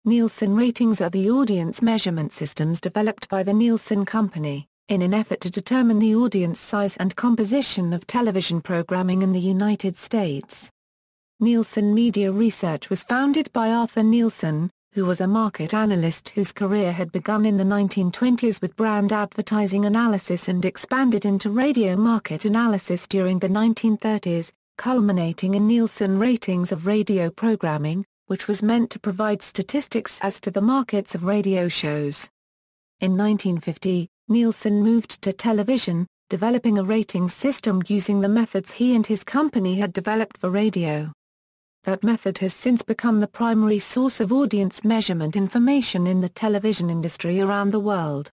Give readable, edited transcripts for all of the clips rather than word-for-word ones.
Nielsen Ratings are the audience measurement systems developed by the Nielsen Company, in an effort to determine the audience size and composition of television programming in the United States. Nielsen Media Research was founded by Arthur Nielsen, who was a market analyst whose career had begun in the 1920s with brand advertising analysis and expanded into radio market analysis during the 1930s, culminating in Nielsen Ratings of radio programming, which was meant to provide statistics as to the markets of radio shows. In 1950, Nielsen moved to television, developing a ratings system using the methods he and his company had developed for radio. That method has since become the primary source of audience measurement information in the television industry around the world.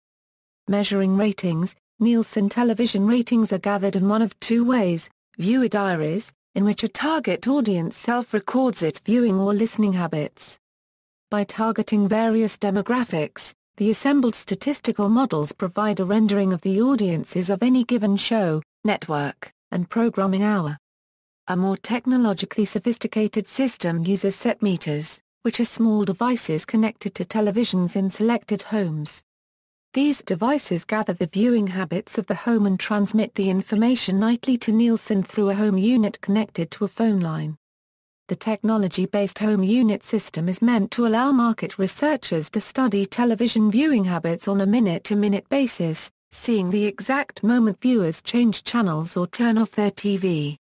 Measuring ratings, Nielsen television ratings are gathered in one of two ways: viewer diaries, in which a target audience self-records its viewing or listening habits. By targeting various demographics, the assembled statistical models provide a rendering of the audiences of any given show, network, and programming hour. A more technologically sophisticated system uses set meters, which are small devices connected to televisions in selected homes. These devices gather the viewing habits of the home and transmit the information nightly to Nielsen through a home unit connected to a phone line. The technology-based home unit system is meant to allow market researchers to study television viewing habits on a minute-to-minute basis, seeing the exact moment viewers change channels or turn off their TV.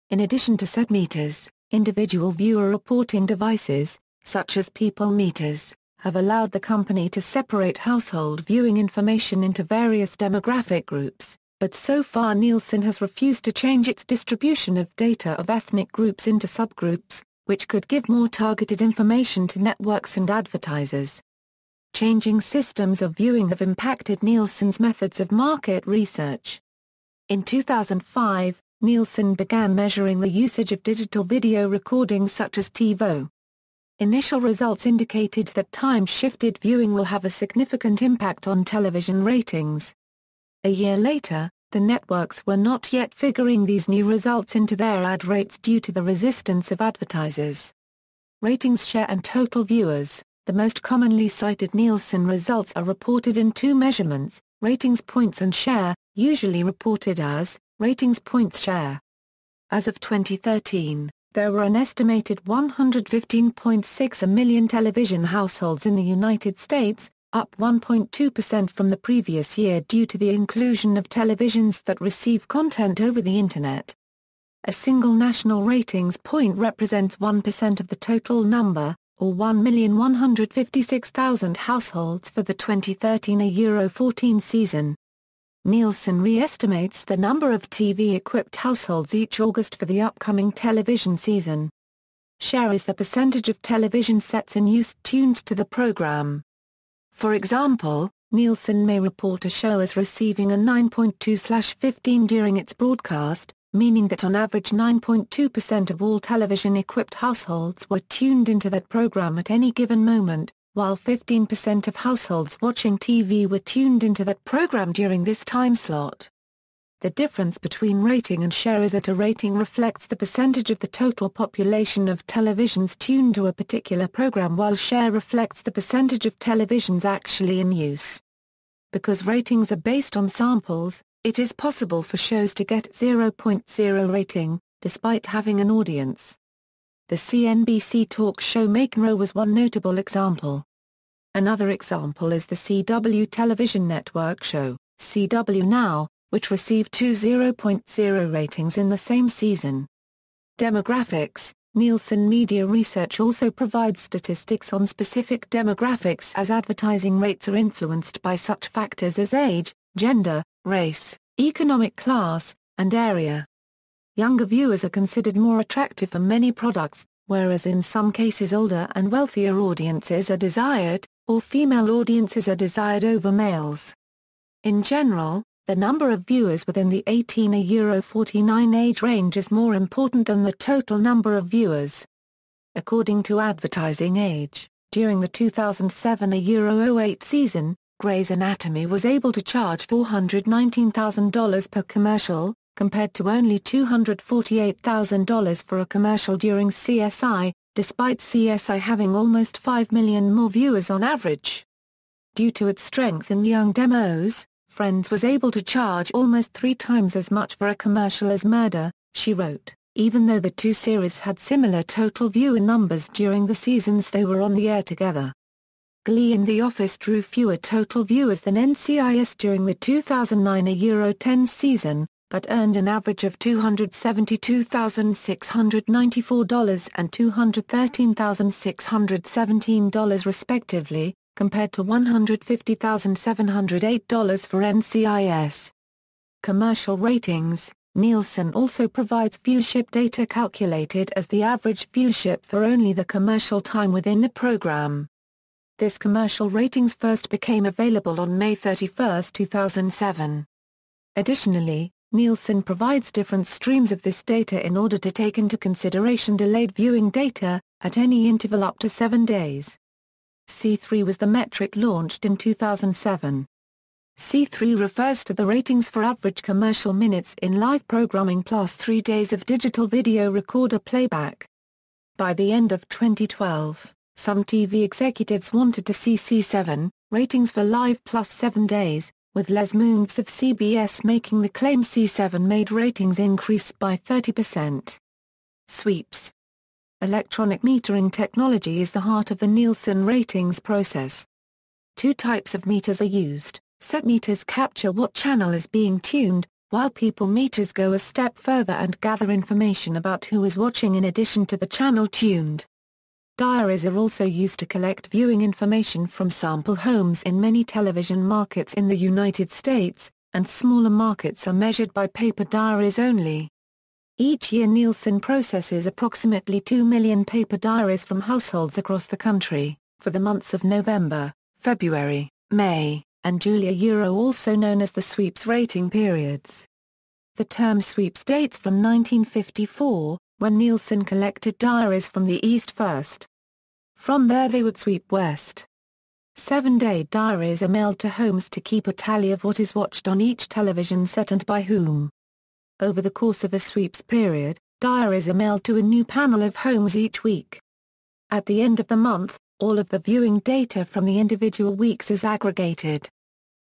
In addition to set meters, individual viewer reporting devices, such as people meters, have allowed the company to separate household viewing information into various demographic groups, but so far Nielsen has refused to change its distribution of data of ethnic groups into subgroups, which could give more targeted information to networks and advertisers. Changing systems of viewing have impacted Nielsen's methods of market research. In 2005, Nielsen began measuring the usage of digital video recordings such as TiVo. Initial results indicated that time-shifted viewing will have a significant impact on television ratings. A year later, the networks were not yet figuring these new results into their ad rates due to the resistance of advertisers. Ratings share and total viewers, the most commonly cited Nielsen results are reported in two measurements, ratings points and share, usually reported as ratings points share. As of 2013, there were an estimated 115.6 million television households in the United States, up 1.2% from the previous year due to the inclusion of televisions that receive content over the Internet. A single national ratings point represents 1% of the total number, or 1,156,000 households for the 2013 Euro 14 season. Nielsen re-estimates the number of TV-equipped households each August for the upcoming television season. Share is the percentage of television sets in use tuned to the program. For example, Nielsen may report a show as receiving a 9.2/15 during its broadcast, meaning that on average 9.2% of all television-equipped households were tuned into that program at any given moment, while 15% of households watching TV were tuned into that program during this time slot. The difference between rating and share is that a rating reflects the percentage of the total population of televisions tuned to a particular program, while share reflects the percentage of televisions actually in use. Because ratings are based on samples, it is possible for shows to get 0.0 rating, despite having an audience. The CNBC talk show McEnroe was one notable example. Another example is the CW television network show, CW Now, which received two 0.0 ratings in the same season. Demographics: Nielsen Media Research also provides statistics on specific demographics, as advertising rates are influenced by such factors as age, gender, race, economic class, and area. Younger viewers are considered more attractive for many products, whereas in some cases older and wealthier audiences are desired, or female audiences are desired over males. In general, the number of viewers within the 18 Euro 49 age range is more important than the total number of viewers. According to Advertising Age, during the 2007 Euro 08 season, Grey's Anatomy was able to charge $419,000 per commercial, compared to only $248,000 for a commercial during CSI, despite CSI having almost 5 million more viewers on average. Due to its strength in young demos, Friends was able to charge almost 3 times as much for a commercial as Murder, she wrote, even though the two series had similar total viewer numbers during the seasons they were on the air together. Glee and The Office drew fewer total viewers than NCIS during the 2009 Euro 10 season, but earned an average of $272,694 and $213,617 respectively, compared to $150,708 for NCIS. Commercial ratings. Nielsen also provides viewership data calculated as the average viewership for only the commercial time within the program. This commercial ratings first became available on May 31, 2007. Additionally, Nielsen provides different streams of this data in order to take into consideration delayed viewing data, at any interval up to 7 days. C3 was the metric launched in 2007. C3 refers to the ratings for average commercial minutes in live programming plus 3 days of digital video recorder playback. By the end of 2012, some TV executives wanted to see C7 ratings for live plus 7 days, with Les Moonves of CBS making the claim C7 made ratings increase by 30%. Sweeps. Electronic metering technology is the heart of the Nielsen ratings process. 2 types of meters are used. Set meters capture what channel is being tuned, while people meters go a step further and gather information about who is watching in addition to the channel tuned. Diaries are also used to collect viewing information from sample homes in many television markets in the United States, and smaller markets are measured by paper diaries only. Each year Nielsen processes approximately 2 million paper diaries from households across the country, for the months of November, February, May, and July, also known as the sweeps rating periods. The term sweeps dates from 1954, when Nielsen collected diaries from the East first. From there they would sweep west. 7-day diaries are mailed to homes to keep a tally of what is watched on each television set and by whom. Over the course of a sweeps period, diaries are mailed to a new panel of homes each week. At the end of the month, all of the viewing data from the individual weeks is aggregated.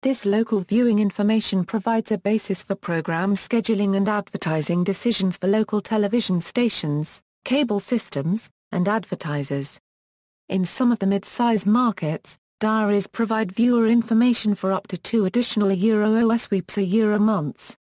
This local viewing information provides a basis for program scheduling and advertising decisions for local television stations, cable systems, and advertisers. In some of the mid-size markets, diaries provide viewer information for up to 2 additional Euro sweeps a months.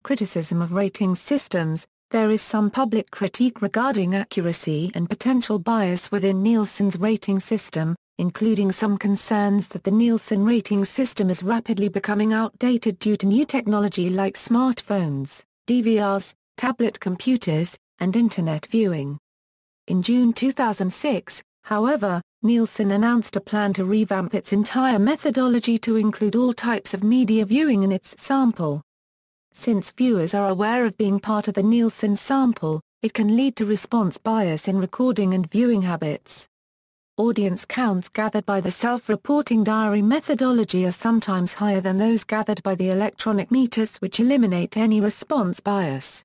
Criticism of rating systems. There is some public critique regarding accuracy and potential bias within Nielsen's rating system, including some concerns that the Nielsen rating system is rapidly becoming outdated due to new technology like smartphones, DVRs, tablet computers, and Internet viewing. In June 2006, however, Nielsen announced a plan to revamp its entire methodology to include all types of media viewing in its sample. Since viewers are aware of being part of the Nielsen sample, it can lead to response bias in recording and viewing habits. Audience counts gathered by the self-reporting diary methodology are sometimes higher than those gathered by the electronic meters, which eliminate any response bias.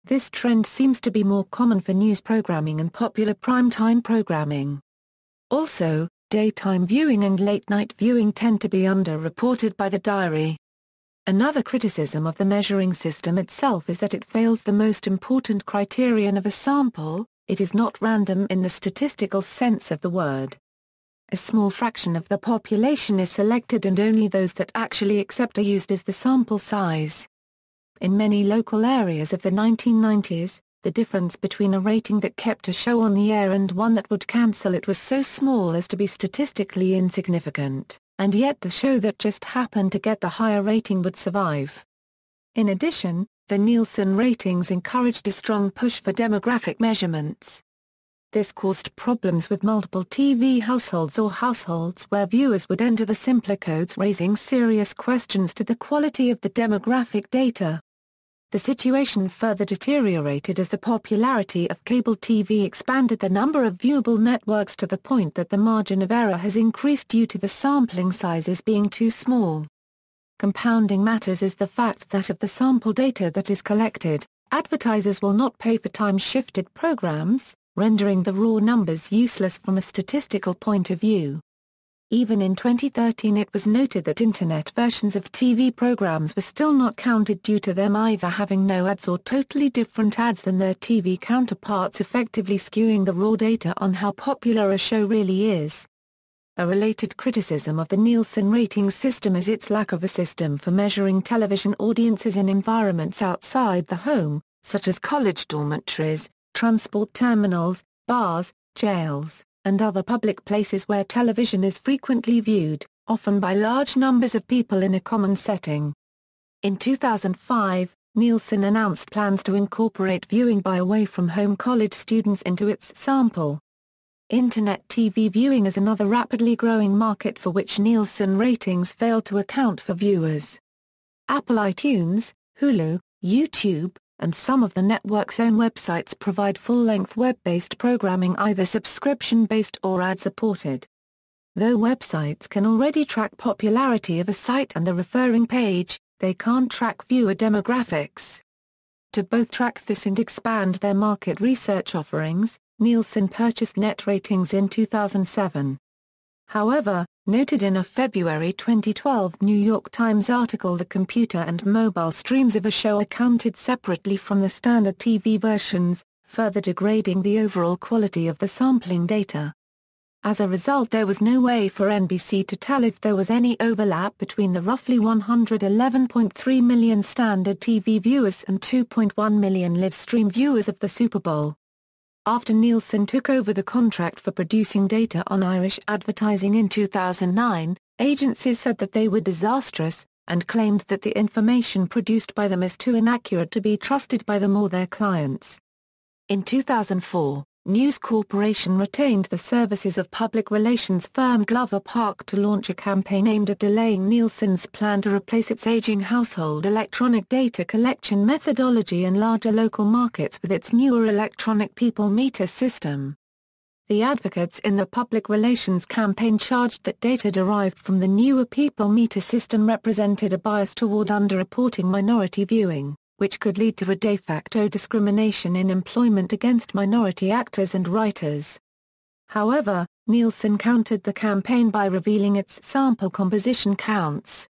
This trend seems to be more common for news programming and popular primetime programming. Also, daytime viewing and late-night viewing tend to be underreported by the diary. Another criticism of the measuring system itself is that it fails the most important criterion of a sample: it is not random in the statistical sense of the word. A small fraction of the population is selected and only those that actually accept are used as the sample size. In many local areas of the 1990s, the difference between a rating that kept a show on the air and one that would cancel it was so small as to be statistically insignificant, and yet the show that just happened to get the higher rating would survive. In addition, the Nielsen ratings encouraged a strong push for demographic measurements. This caused problems with multiple TV households or households where viewers would enter the simpler codes, raising serious questions to the quality of the demographic data. The situation further deteriorated as the popularity of cable TV expanded the number of viewable networks to the point that the margin of error has increased due to the sampling sizes being too small. Compounding matters is the fact that of the sample data that is collected, advertisers will not pay for time-shifted programs, rendering the raw numbers useless from a statistical point of view. Even in 2013 it was noted that Internet versions of TV programs were still not counted due to them either having no ads or totally different ads than their TV counterparts, effectively skewing the raw data on how popular a show really is. A related criticism of the Nielsen Ratings system is its lack of a system for measuring television audiences in environments outside the home, such as college dormitories, transport terminals, bars, jails, and other public places where television is frequently viewed, often by large numbers of people in a common setting. In 2005, Nielsen announced plans to incorporate viewing by away-from-home college students into its sample. Internet TV viewing is another rapidly growing market for which Nielsen Ratings fail to account for viewers. Apple iTunes, Hulu, YouTube, and some of the network's own websites provide full-length web-based programming, either subscription-based or ad-supported. Though websites can already track popularity of a site and the referring page, they can't track viewer demographics. To both track this and expand their market research offerings, Nielsen purchased Net Ratings in 2007. However, noted in a February 2012 New York Times article, the computer and mobile streams of a show are counted separately from the standard TV versions, further degrading the overall quality of the sampling data. As a result, there was no way for NBC to tell if there was any overlap between the roughly 111.3 million standard TV viewers and 2.1 million live stream viewers of the Super Bowl. After Nielsen took over the contract for producing data on Irish advertising in 2009, agencies said that they were disastrous, and claimed that the information produced by them is too inaccurate to be trusted by them or their clients. In 2004, News Corporation retained the services of public relations firm Glover Park to launch a campaign aimed at delaying Nielsen's plan to replace its aging household electronic data collection methodology in larger local markets with its newer electronic people meter system. The advocates in the public relations campaign charged that data derived from the newer people meter system represented a bias toward underreporting minority viewing, which could lead to a de facto discrimination in employment against minority actors and writers. However, Nielsen countered the campaign by revealing its sample composition counts.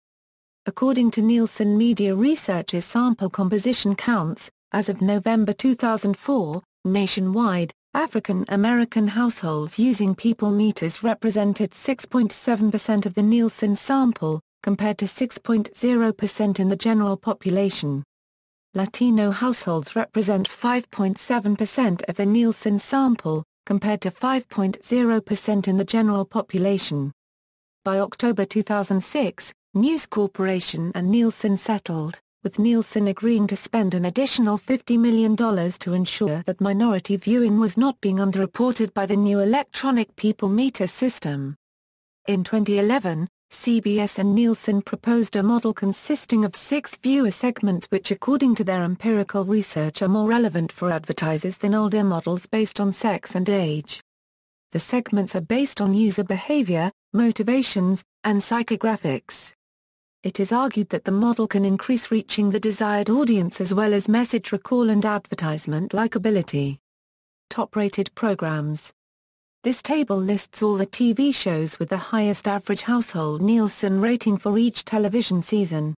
According to Nielsen Media Research's sample composition counts, as of November 2004, nationwide, African American households using people meters represented 6.7% of the Nielsen sample, compared to 6.0% in the general population. Latino households represent 5.7% of the Nielsen sample, compared to 5.0% in the general population. By October 2006, News Corporation and Nielsen settled, with Nielsen agreeing to spend an additional $50 million to ensure that minority viewing was not being underreported by the new electronic people meter system. In 2011, CBS and Nielsen proposed a model consisting of 6 viewer segments which, according to their empirical research, are more relevant for advertisers than older models based on sex and age. The segments are based on user behavior, motivations, and psychographics. It is argued that the model can increase reaching the desired audience as well as message recall and advertisement likability. Top-rated programs. This table lists all the TV shows with the highest average household Nielsen rating for each television season.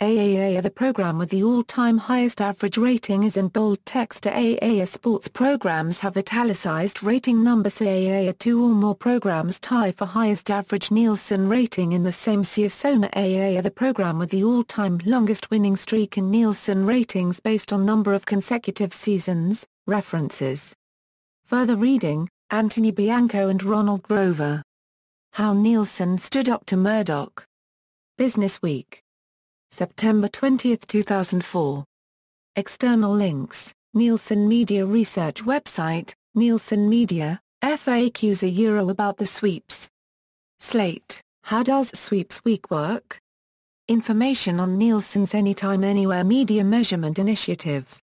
AAA, the program with the all-time highest average rating, is in bold text. AAA sports programs have italicized rating numbers. AAA 2 or more programs tie for highest average Nielsen rating in the same season. AAA, the program with the all-time longest winning streak in Nielsen ratings based on number of consecutive seasons. References. Further reading: Anthony Bianco and Ronald Grover. How Nielsen Stood Up to Murdoch. Business Week. September 20, 2004. External links: Nielsen Media Research website, Nielsen Media, FAQs about the sweeps. Slate, how does Sweeps Week work? Information on Nielsen's Anytime Anywhere Media Measurement Initiative.